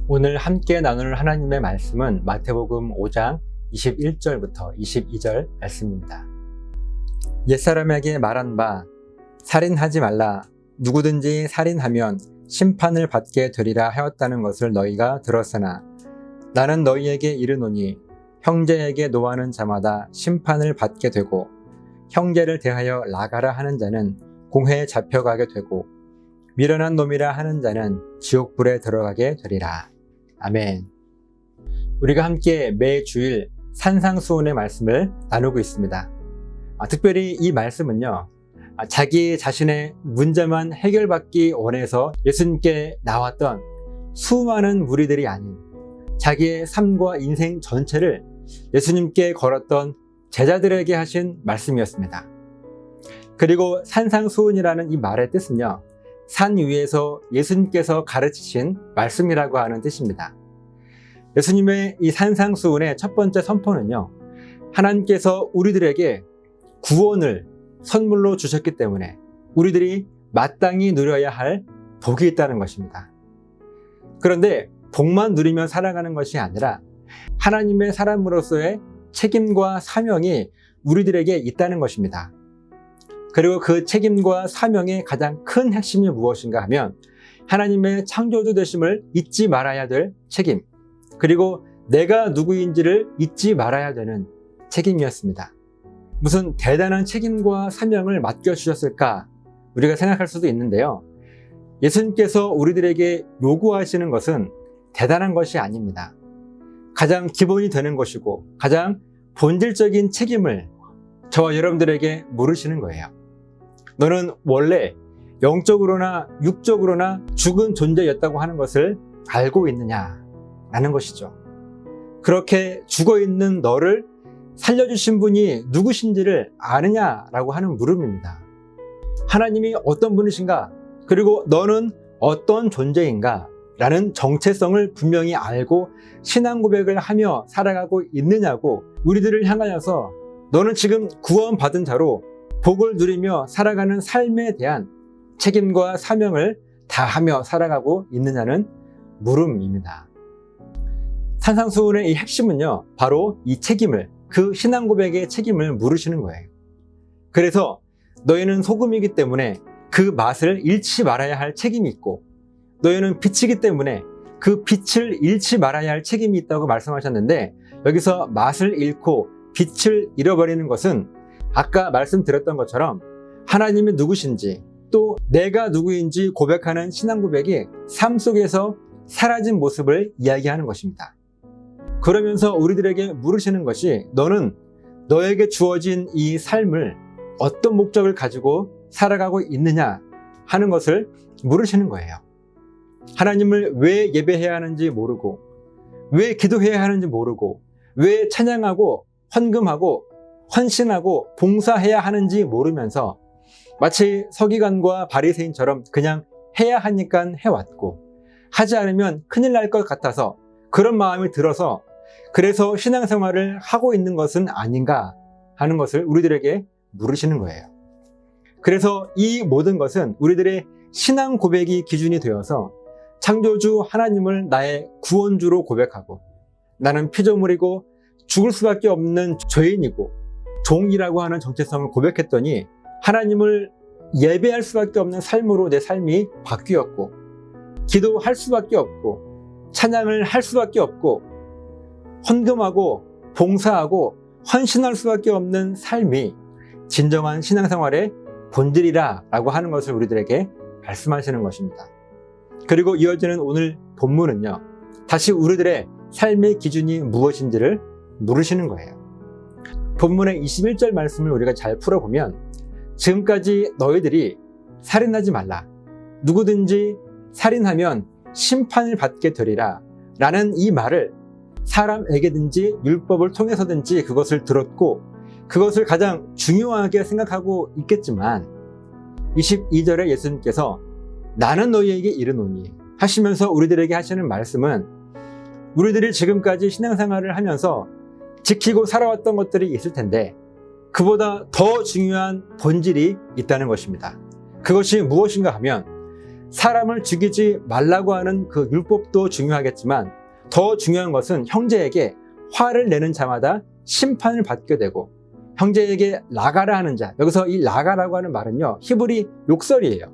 오늘 함께 나눌 하나님의 말씀은 마태복음 5장 21절부터 22절 말씀입니다. 옛사람에게 말한 바 살인하지 말라. 누구든지 살인하면 심판을 받게 되리라 하였다는 것을 너희가 들었으나 나는 너희에게 이르노니 형제에게 노하는 자마다 심판을 받게 되고 형제를 대하여 나가라 하는 자는 공회에 잡혀가게 되고 미련한 놈이라 하는 자는 지옥불에 들어가게 되리라. 아멘. 우리가 함께 매주일 산상수훈의 말씀을 나누고 있습니다. 특별히 이 말씀은요, 자기 자신의 문제만 해결받기 원해서 예수님께 나왔던 수많은 무리들이 아닌 자기의 삶과 인생 전체를 예수님께 걸었던 제자들에게 하신 말씀이었습니다. 그리고 산상수훈이라는 이 말의 뜻은요, 산 위에서 예수님께서 가르치신 말씀이라고 하는 뜻입니다. 예수님의 이 산상수훈의 첫 번째 선포는요, 하나님께서 우리들에게 구원을 선물로 주셨기 때문에 우리들이 마땅히 누려야 할 복이 있다는 것입니다. 그런데 복만 누리며 살아가는 것이 아니라 하나님의 사람으로서의 책임과 사명이 우리들에게 있다는 것입니다. 그리고 그 책임과 사명의 가장 큰 핵심이 무엇인가 하면 하나님의 창조주 되심을 잊지 말아야 될 책임, 그리고 내가 누구인지를 잊지 말아야 되는 책임이었습니다. 무슨 대단한 책임과 사명을 맡겨주셨을까 우리가 생각할 수도 있는데요, 예수님께서 우리들에게 요구하시는 것은 대단한 것이 아닙니다. 가장 기본이 되는 것이고 가장 본질적인 책임을 저와 여러분들에게 물으시는 거예요. 너는 원래 영적으로나 육적으로나 죽은 존재였다고 하는 것을 알고 있느냐라는 것이죠. 그렇게 죽어있는 너를 살려주신 분이 누구신지를 아느냐라고 하는 물음입니다. 하나님이 어떤 분이신가, 그리고 너는 어떤 존재인가 라는 정체성을 분명히 알고 신앙 고백을 하며 살아가고 있느냐고 우리들을 향하여서 너는 지금 구원받은 자로 복을 누리며 살아가는 삶에 대한 책임과 사명을 다하며 살아가고 있느냐는 물음입니다. 산상수훈의 이 핵심은요, 바로 이 책임을, 그 신앙 고백의 책임을 물으시는 거예요. 그래서 너희는 소금이기 때문에 그 맛을 잃지 말아야 할 책임이 있고, 너희는 빛이기 때문에 그 빛을 잃지 말아야 할 책임이 있다고 말씀하셨는데, 여기서 맛을 잃고 빛을 잃어버리는 것은 아까 말씀드렸던 것처럼 하나님이 누구신지 또 내가 누구인지 고백하는 신앙 고백이 삶 속에서 사라진 모습을 이야기하는 것입니다. 그러면서 우리들에게 물으시는 것이 너는 너에게 주어진 이 삶을 어떤 목적을 가지고 살아가고 있느냐 하는 것을 물으시는 거예요. 하나님을 왜 예배해야 하는지 모르고, 왜 기도해야 하는지 모르고, 왜 찬양하고 헌금하고 헌신하고 봉사해야 하는지 모르면서 마치 서기관과 바리새인처럼 그냥 해야 하니까 해왔고, 하지 않으면 큰일 날 것 같아서 그런 마음이 들어서 그래서 신앙생활을 하고 있는 것은 아닌가 하는 것을 우리들에게 물으시는 거예요. 그래서 이 모든 것은 우리들의 신앙 고백이 기준이 되어서 창조주 하나님을 나의 구원주로 고백하고, 나는 피조물이고 죽을 수밖에 없는 죄인이고 종이라고 하는 정체성을 고백했더니 하나님을 예배할 수밖에 없는 삶으로 내 삶이 바뀌었고, 기도할 수밖에 없고 찬양을 할 수밖에 없고 헌금하고 봉사하고 헌신할 수밖에 없는 삶이 진정한 신앙생활의 본질이라 라고 하는 것을 우리들에게 말씀하시는 것입니다. 그리고 이어지는 오늘 본문은요, 다시 우리들의 삶의 기준이 무엇인지를 물으시는 거예요. 본문의 21절 말씀을 우리가 잘 풀어보면, 지금까지 너희들이 살인하지 말라, 누구든지 살인하면 심판을 받게 되리라 라는 이 말을 사람에게든지 율법을 통해서든지 그것을 들었고 그것을 가장 중요하게 생각하고 있겠지만, 22절에 예수님께서 나는 너희에게 이르노니 하시면서 우리들에게 하시는 말씀은, 우리들이 지금까지 신앙생활을 하면서 지키고 살아왔던 것들이 있을 텐데 그보다 더 중요한 본질이 있다는 것입니다. 그것이 무엇인가 하면 사람을 죽이지 말라고 하는 그 율법도 중요하겠지만 더 중요한 것은 형제에게 화를 내는 자마다 심판을 받게 되고 형제에게 라가라 하는 자, 여기서 이 라가라고 하는 말은요, 히브리 욕설이에요.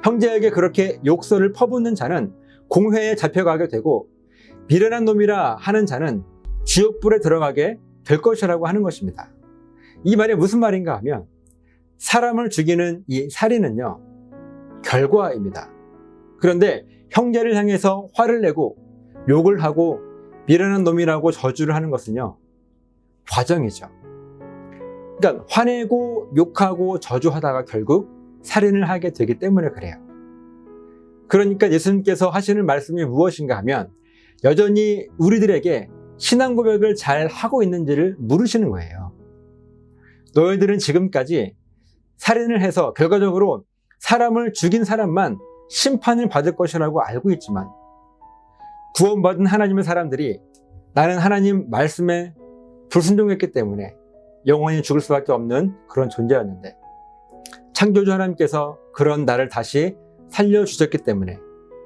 형제에게 그렇게 욕설을 퍼붓는 자는 공회에 잡혀가게 되고 미련한 놈이라 하는 자는 지옥불에 들어가게 될 것이라고 하는 것입니다. 이 말이 무슨 말인가 하면 사람을 죽이는 이 살인은요, 결과입니다. 그런데 형제를 향해서 화를 내고 욕을 하고 미련한 놈이라고 저주를 하는 것은요, 과정이죠. 그러니까 화내고 욕하고 저주하다가 결국 살인을 하게 되기 때문에 그래요. 그러니까 예수님께서 하시는 말씀이 무엇인가 하면 여전히 우리들에게 신앙 고백을 잘 하고 있는지를 물으시는 거예요. 너희들은 지금까지 살인을 해서 결과적으로 사람을 죽인 사람만 심판을 받을 것이라고 알고 있지만 구원받은 하나님의 사람들이 나는 하나님 말씀에 불순종했기 때문에 영원히 죽을 수밖에 없는 그런 존재였는데 창조주 하나님께서 그런 나를 다시 살려주셨기 때문에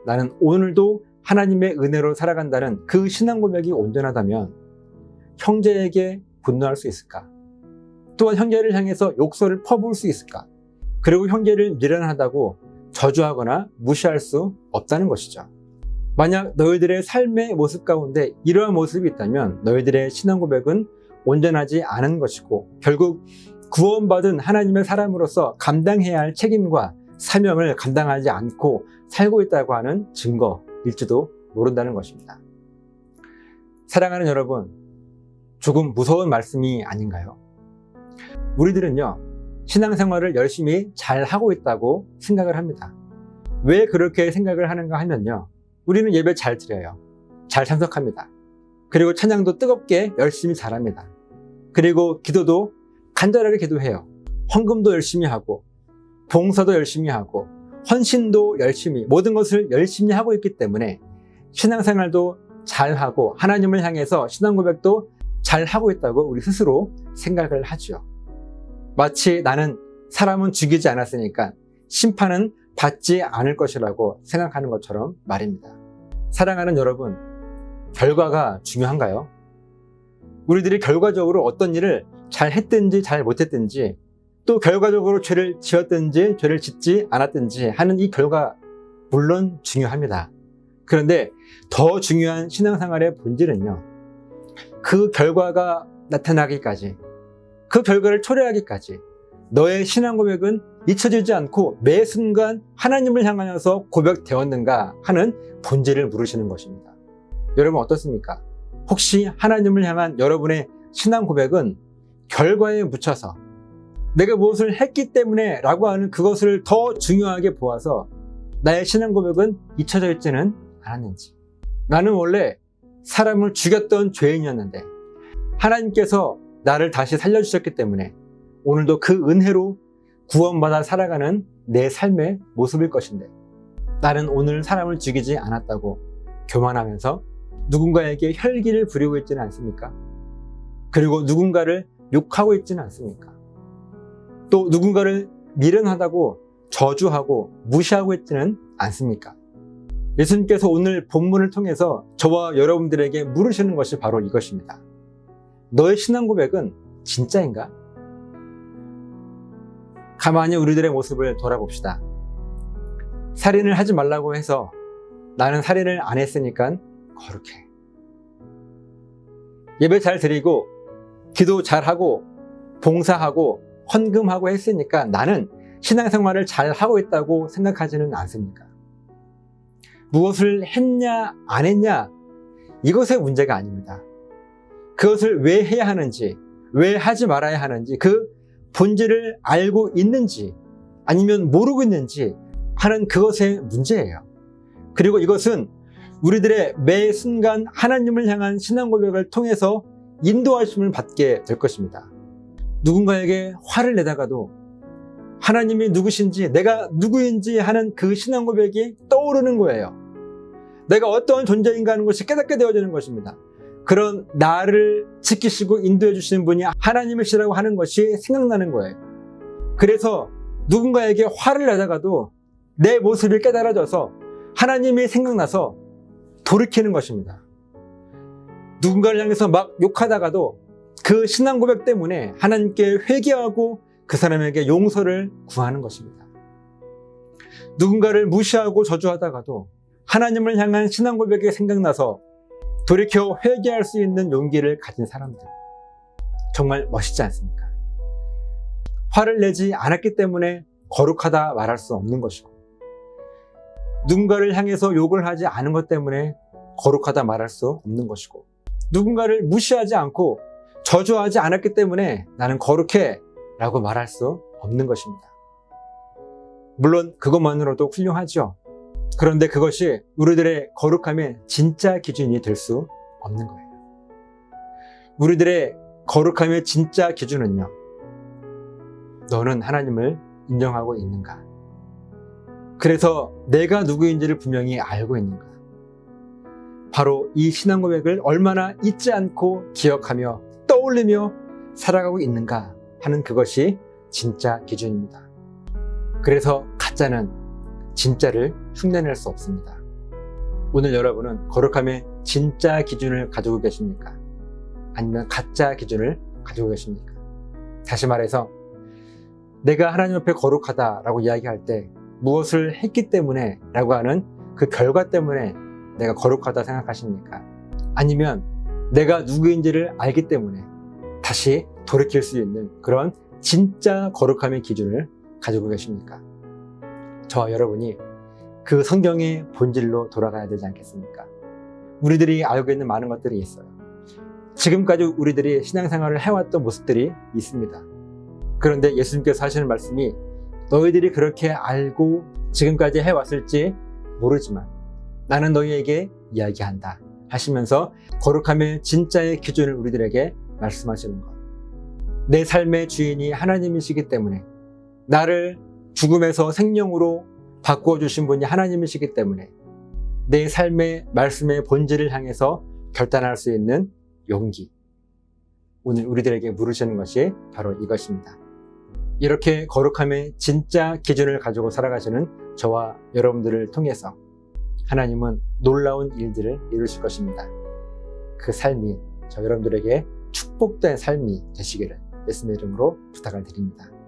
나는 오늘도 하나님의 은혜로 살아간다는 그 신앙 고백이 온전하다면 형제에게 분노할 수 있을까? 또한 형제를 향해서 욕설을 퍼부을 수 있을까? 그리고 형제를 미련하다고 저주하거나 무시할 수 없다는 것이죠. 만약 너희들의 삶의 모습 가운데 이러한 모습이 있다면 너희들의 신앙 고백은 온전하지 않은 것이고 결국 구원받은 하나님의 사람으로서 감당해야 할 책임과 사명을 감당하지 않고 살고 있다고 하는 증거일지도 모른다는 것입니다. 사랑하는 여러분, 조금 무서운 말씀이 아닌가요? 우리들은요, 신앙생활을 열심히 잘 하고 있다고 생각을 합니다. 왜 그렇게 생각을 하는가 하면요, 우리는 예배 잘 드려요. 잘 참석합니다. 그리고 찬양도 뜨겁게 열심히 잘합니다. 그리고 기도도 간절하게 기도해요. 헌금도 열심히 하고 봉사도 열심히 하고 헌신도 열심히, 모든 것을 열심히 하고 있기 때문에 신앙생활도 잘하고 하나님을 향해서 신앙 고백도 잘하고 있다고 우리 스스로 생각을 하죠. 마치 나는 사람은 죽이지 않았으니까 심판은 받지 않을 것이라고 생각하는 것처럼 말입니다. 사랑하는 여러분, 결과가 중요한가요? 우리들이 결과적으로 어떤 일을 잘 했든지 잘 못했든지 또 결과적으로 죄를 지었든지 죄를 짓지 않았든지 하는 이 결과 물론 중요합니다. 그런데 더 중요한 신앙생활의 본질은요, 그 결과가 나타나기까지, 그 결과를 초래하기까지 너의 신앙 고백은 잊혀지지 않고 매 순간 하나님을 향하여서 고백되었는가 하는 본질을 물으시는 것입니다. 여러분 어떻습니까? 혹시 하나님을 향한 여러분의 신앙 고백은 결과에 묻혀서 내가 무엇을 했기 때문에 라고 하는 그것을 더 중요하게 보아서 나의 신앙 고백은 잊혀져 있지는 않았는지, 나는 원래 사람을 죽였던 죄인이었는데 하나님께서 나를 다시 살려주셨기 때문에 오늘도 그 은혜로 구원받아 살아가는 내 삶의 모습일 것인데 나는 오늘 사람을 죽이지 않았다고 교만하면서 누군가에게 혈기를 부리고 있지는 않습니까? 그리고 누군가를 욕하고 있지는 않습니까? 또 누군가를 미련하다고 저주하고 무시하고 있지는 않습니까? 예수님께서 오늘 본문을 통해서 저와 여러분들에게 물으시는 것이 바로 이것입니다. 너의 신앙 고백은 진짜인가? 가만히 우리들의 모습을 돌아봅시다. 살인을 하지 말라고 해서 나는 살인을 안 했으니까 거룩해. 예배 잘 드리고 기도 잘하고 봉사하고 헌금하고 했으니까 나는 신앙생활을 잘 하고 있다고 생각하지는 않습니까? 무엇을 했냐 안 했냐 이것의 문제가 아닙니다. 그것을 왜 해야 하는지, 왜 하지 말아야 하는지, 그 본질을 알고 있는지 아니면 모르고 있는지 하는 그것의 문제예요. 그리고 이것은 우리들의 매 순간 하나님을 향한 신앙 고백을 통해서 인도하심을 받게 될 것입니다. 누군가에게 화를 내다가도 하나님이 누구신지, 내가 누구인지 하는 그 신앙 고백이 떠오르는 거예요. 내가 어떠한 존재인가 하는 것이 깨닫게 되어지는 것입니다. 그런 나를 지키시고 인도해 주시는 분이 하나님이시라고 하는 것이 생각나는 거예요. 그래서 누군가에게 화를 내다가도 내 모습이 깨달아져서 하나님이 생각나서 돌이키는 것입니다. 누군가를 향해서 막 욕하다가도 그 신앙 고백 때문에 하나님께 회개하고 그 사람에게 용서를 구하는 것입니다. 누군가를 무시하고 저주하다가도 하나님을 향한 신앙 고백이 생각나서 돌이켜 회개할 수 있는 용기를 가진 사람들. 정말 멋있지 않습니까? 화를 내지 않았기 때문에 거룩하다 말할 수 없는 것이고, 누군가를 향해서 욕을 하지 않은 것 때문에 거룩하다 말할 수 없는 것이고, 누군가를 무시하지 않고 저주하지 않았기 때문에 나는 거룩해 라고 말할 수 없는 것입니다. 물론 그것만으로도 훌륭하죠. 그런데 그것이 우리들의 거룩함의 진짜 기준이 될 수 없는 거예요. 우리들의 거룩함의 진짜 기준은요, 너는 하나님을 인정하고 있는가? 그래서 내가 누구인지를 분명히 알고 있는가? 바로 이 신앙 고백을 얼마나 잊지 않고 기억하며 떠올리며 살아가고 있는가 하는 그것이 진짜 기준입니다. 그래서 가짜는 진짜를 흉내낼 수 없습니다. 오늘 여러분은 거룩함의 진짜 기준을 가지고 계십니까? 아니면 가짜 기준을 가지고 계십니까? 다시 말해서 내가 하나님 앞에 거룩하다라고 이야기할 때 무엇을 했기 때문에 라고 하는 그 결과 때문에 내가 거룩하다 생각하십니까? 아니면 내가 누구인지를 알기 때문에 다시 돌이킬 수 있는 그런 진짜 거룩함의 기준을 가지고 계십니까? 저와 여러분이 그 성경의 본질로 돌아가야 되지 않겠습니까? 우리들이 알고 있는 많은 것들이 있어요. 지금까지 우리들이 신앙생활을 해왔던 모습들이 있습니다. 그런데 예수님께서 하시는 말씀이 너희들이 그렇게 알고 지금까지 해왔을지 모르지만 나는 너희에게 이야기한다 하시면서 거룩함의 진짜의 기준을 우리들에게 말씀하시는 것. 내 삶의 주인이 하나님이시기 때문에 나를 죽음에서 생명으로 바꾸어 주신 분이 하나님이시기 때문에 내 삶의 말씀의 본질을 향해서 결단할 수 있는 용기. 오늘 우리들에게 물으시는 것이 바로 이것입니다. 이렇게 거룩함의 진짜 기준을 가지고 살아가시는 저와 여러분들을 통해서 하나님은 놀라운 일들을 이루실 것입니다. 그 삶이 저 여러분들에게 축복된 삶이 되시기를 예수님의 이름으로 부탁을 드립니다.